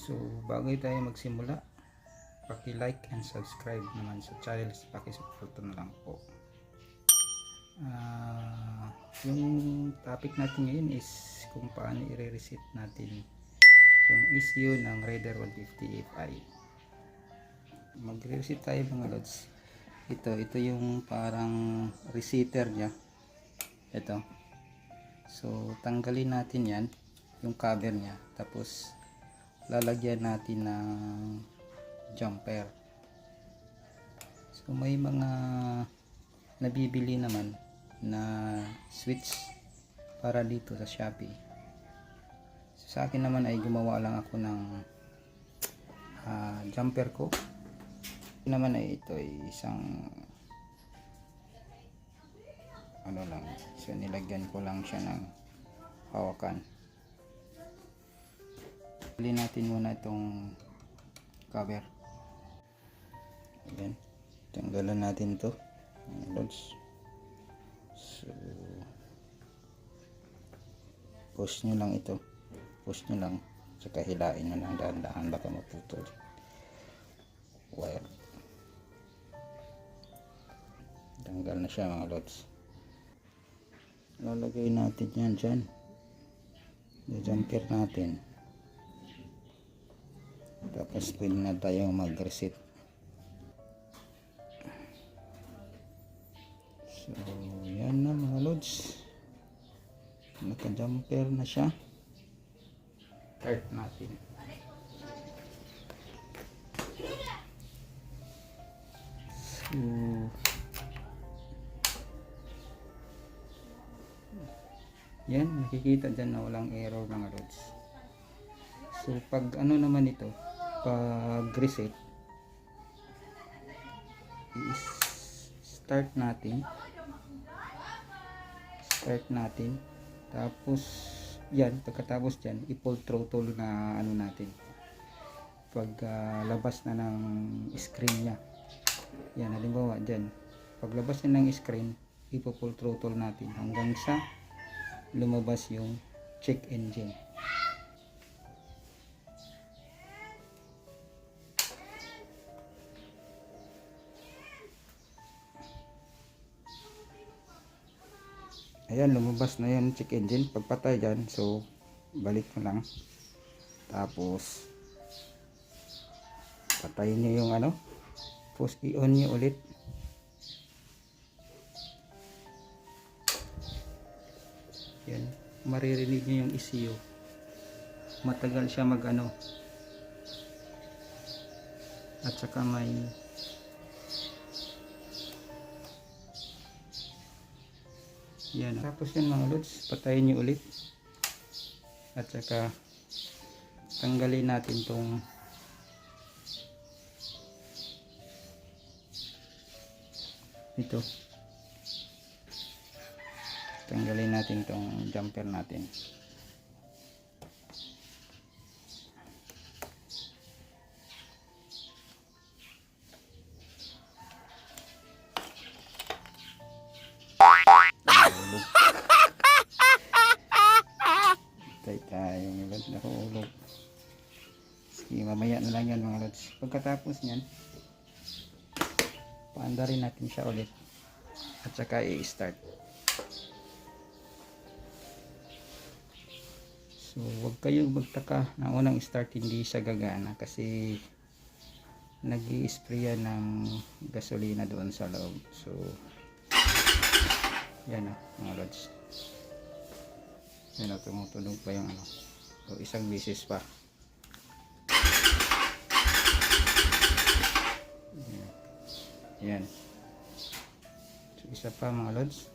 So bago tayo magsimula, paki-like and subscribe naman sa channel, paki-support na lang po. Yung topic natin ngayon is kung paano i-reset natin yung issue ng Raider 150 Fi. Mag-reset tayo mga lods. Ito yung parang resetter nya. Ito. So tanggalin natin yan, yung cover nya. Tapos lalagyan natin ng jumper. So may mga nabibili naman na switch para dito sa Shopee. So, sa akin naman ay gumawa lang ako ng jumper ko. Naman ay ito ay isang ano lang, so nilagyan ko lang siya ng hawakan. Tanggalin natin muna itong cover. Ayan, tanggalan natin to lods. So push nyo lang ito, push nyo lang, saka hilain nyo lang dahan-dahan, baka maputol wire. Tanggal na siya mga lods. Lalagay natin yan dyan, yung jumper natin. Tapos pwede na tayong mag-reset. So yan na mga lods, naka-jumper na siya. Start natin. So yan, nakikita dyan na walang error mga lods. So pag ano naman ito, pag reset, start natin, tapos yan, pagkatapos dyan i-full throttle na ano natin pag labas na ng screen nya. Yan, halimbawa dyan, paglabas na ng screen, ipo-full throttle natin hanggang sa lumabas yung check engine. Ayan, lumabas na yung check engine. Pagpatay dyan, so balik mo lang, tapos patayin nyo yung ano, tapos i-on nyo ulit. Yan, maririnig nyo yung ECU, matagal siya mag ano, at saka may yan. Tapos yan mga lods, patayin nyo ulit, at saka tanggalin natin tong ito, tanggalin natin tong jumper natin. Tayo mga lods, nahulog. Sige, mamaya na lang yan mga lods. Pagkatapos nyan, paanda rin natin siya ulit, at saka i-start. So huwag kayong magtaka na unang start hindi siya gagana, kasi nag-i-spray yan ng gasolina doon sa loob. So yan mga lods, yan, tumutunog pa yung ano. So isang beses pa. Yan. So isa pa mga lods.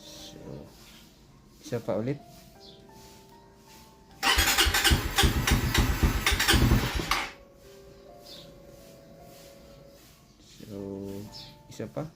So isa pa ulit. So isa pa.